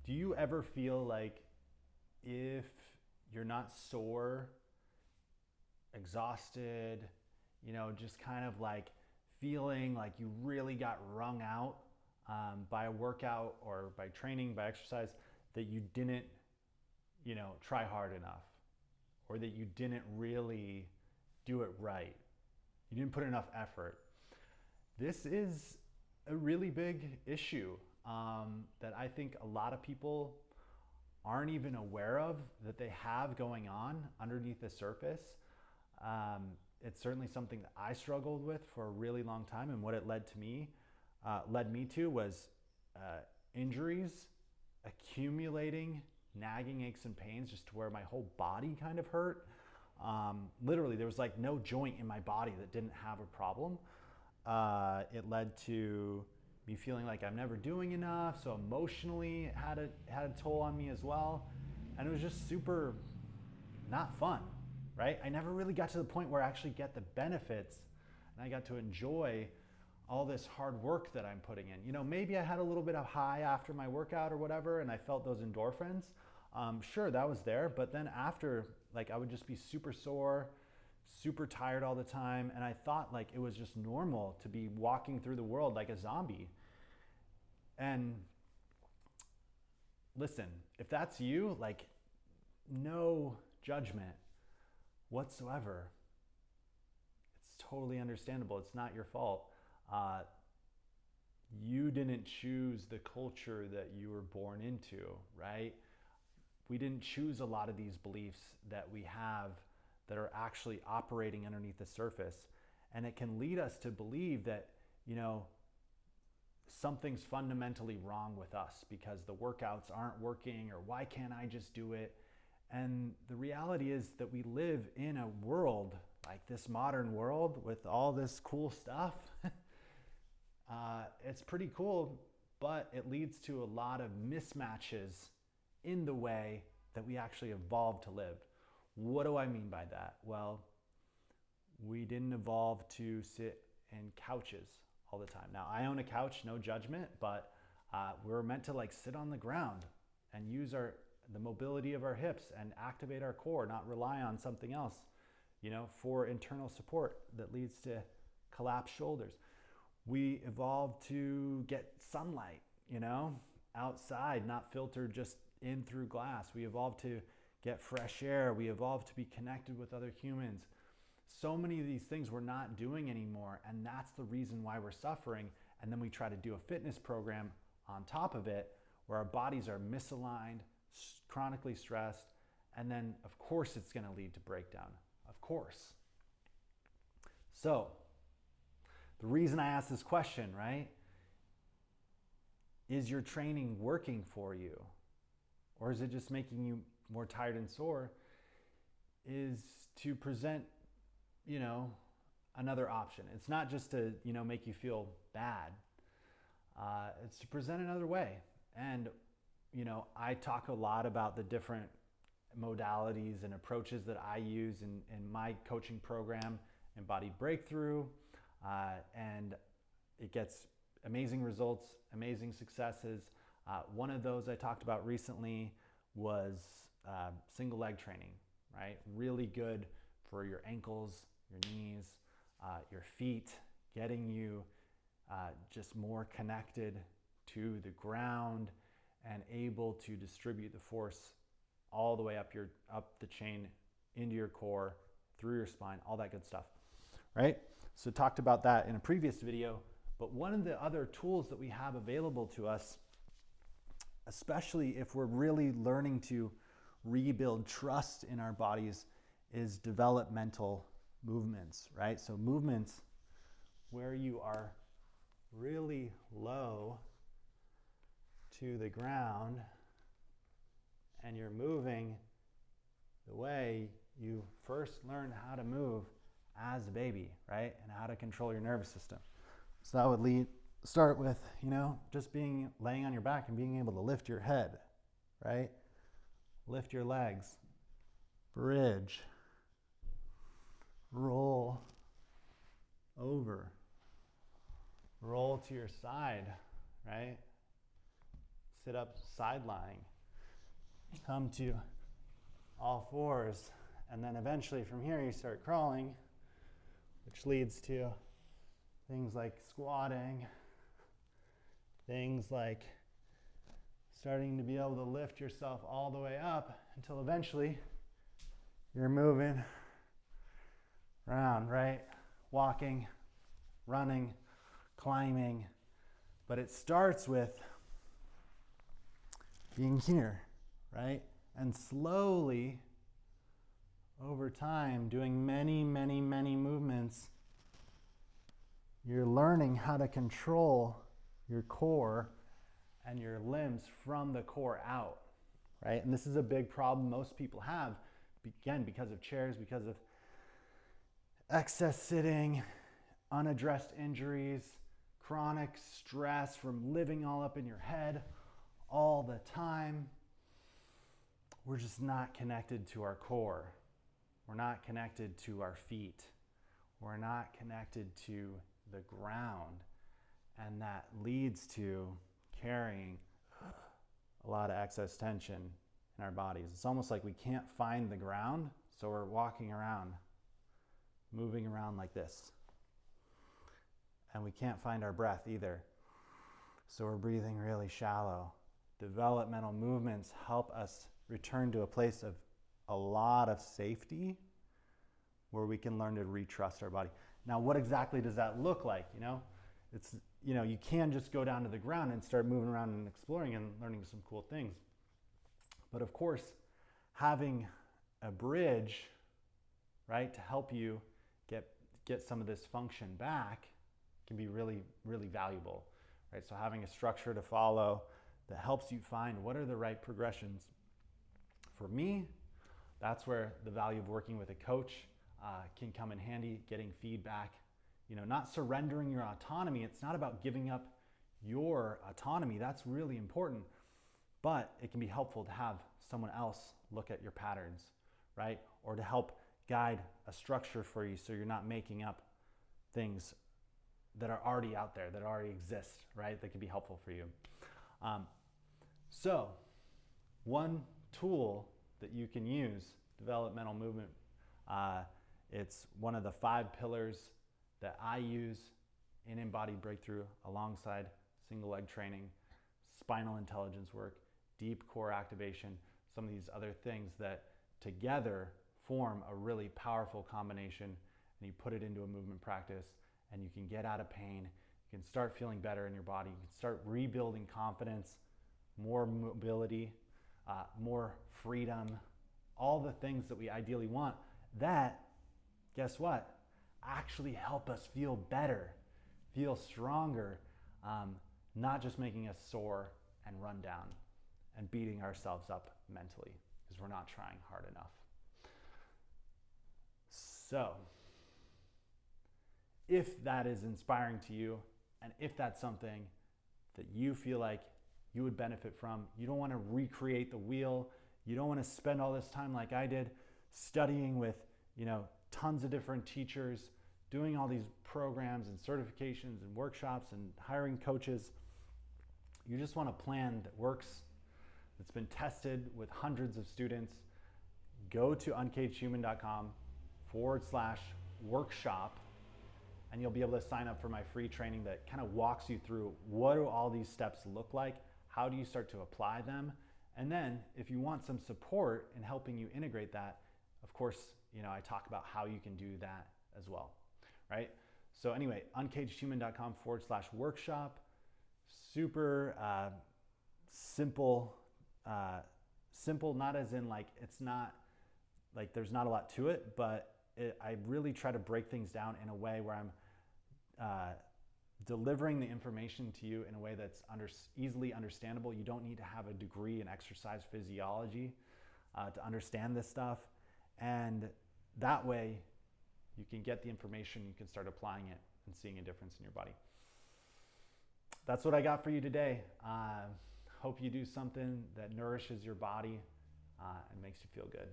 Do you ever feel like if you're not sore, exhausted, just kind of like feeling like you really got wrung out by a workout or by training, by exercise, that you didn't, try hard enough, or that you didn't really do it right? You didn't put enough effort. This is a really big issue that I think a lot of people aren't even aware of that they have going on underneath the surface. It's certainly something that I struggled with for a really long time, and what it led me to was injuries, accumulating nagging aches and pains, just to where my whole body kind of hurt. Literally, there was like no joint in my body that didn't have a problem. It led to me feeling like I'm never doing enough. So emotionally, it had a toll on me as well. And it was just super not fun, right? I never really got to the point where I actually get the benefits and I got to enjoy all this hard work that I'm putting in. Maybe I had a little bit of high after my workout or whatever, and I felt those endorphins. Sure, that was there. But then after, like, I would just be super sore, super tired all the time, and I thought like it was just normal to be walking through the world like a zombie. And listen, if that's you, like, no judgment whatsoever. It's totally understandable. It's not your fault. You didn't choose the culture that you were born into, right? We didn't choose a lot of these beliefs that we have that are actually operating underneath the surface. And it can lead us to believe that, something's fundamentally wrong with us because the workouts aren't working, or why can't I just do it? And the reality is that we live in a world like this modern world with all this cool stuff. It's pretty cool, but it leads to a lot of mismatches in the way that we actually evolved to live. What do I mean by that? Well, we didn't evolve to sit in couches all the time. Now, I own a couch, no judgment, but we're meant to like sit on the ground and use the mobility of our hips and activate our core, not rely on something else, for internal support that leads to collapsed shoulders. We evolved to get sunlight, outside, not filtered just in through glass. We evolved to get fresh air. We evolved to be connected with other humans. So many of these things we're not doing anymore, and that's the reason why we're suffering. And then we try to do a fitness program on top of it where our bodies are misaligned, chronically stressed, and then of course it's going to lead to breakdown. Of course. So the reason I asked this question, right? Is your training working for you? Or is it just making you more tired and sore? Is to present, another option. It's not just to, make you feel bad. It's to present another way. And, I talk a lot about the different modalities and approaches that I use in my coaching program, Embodied Breakthrough. And it gets amazing results, amazing successes. One of those I talked about recently was single leg training, right? Really good for your ankles, your knees, your feet, getting you just more connected to the ground and able to distribute the force all the way up the chain into your core, through your spine, all that good stuff, right? So talked about that in a previous video, but one of the other tools that we have available to us, especially if we're really learning to rebuild trust in our bodies, is developmental movements, right? So movements where you are really low to the ground and you're moving the way you first learned how to move as a baby, right? And how to control your nervous system. So that would start with, just laying on your back and being able to lift your head, right? Lift your legs, bridge, roll over, roll to your side, right? sit up side lying, come to all fours, and then eventually from here you start crawling, which leads to things like squatting, things like starting to be able to lift yourself all the way up until eventually you're moving around, right? Walking, running, climbing. But it starts with being here, right? And slowly, over time, doing many, many, many movements, you're learning how to control your core and your limbs from the core out, right? And this is a big problem most people have, again, because of chairs, because of excess sitting, unaddressed injuries, chronic stress from living all up in your head all the time. We're just not connected to our core. We're not connected to our feet. We're not connected to the ground. And that leads to carrying a lot of excess tension in our bodies. It's almost like we can't find the ground, so we're walking around, moving around like this. And we can't find our breath either. So we're breathing really shallow. Developmental movements help us return to a place of a lot of safety where we can learn to retrust our body. Now, what exactly does that look like? You can just go down to the ground and start moving around and exploring and learning some cool things. But of course, having a bridge, right, to help you get some of this function back can be really, really valuable, right? So having a structure to follow that helps you find what are the right progressions. For me, that's where the value of working with a coach can come in handy, getting feedback, not surrendering your autonomy. It's not about giving up your autonomy. That's really important, but it can be helpful to have someone else look at your patterns, right? Or to help guide a structure for you so you're not making up things that are already out there, that already exist, right? That can be helpful for you. So one tool that you can use, developmental movement, it's one of the 5 pillars that I use in Embodied Breakthrough alongside single leg training, spinal intelligence work, deep core activation, some of these other things that together form a really powerful combination, and you put it into a movement practice and you can get out of pain, you can start feeling better in your body, you can start rebuilding confidence, more mobility, more freedom, all the things that we ideally want that, guess what, actually help us feel better, feel stronger, not just making us sore and run down and beating ourselves up mentally because we're not trying hard enough. So, if that is inspiring to you, and if that's something that you feel like you would benefit from, you don't want to recreate the wheel, you don't want to spend all this time like I did studying with, tons of different teachers, doing all these programs and certifications and workshops and hiring coaches. You just want a plan that works, that's been tested with hundreds of students. Go to uncagedhuman.com/workshop, and you'll be able to sign up for my free training that kind of walks you through what do all these steps look like, how do you start to apply them, and then if you want some support in helping you integrate that, of course, I talk about how you can do that as well, right? So anyway, uncagedhuman.com/workshop, super simple, not as in like, it's not like there's not a lot to it, but I really try to break things down in a way where I'm delivering the information to you in a way that's easily understandable. You don't need to have a degree in exercise physiology to understand this stuff. And that way you can get the information, you can start applying it and seeing a difference in your body. That's what I got for you today. Hope you do something that nourishes your body and makes you feel good.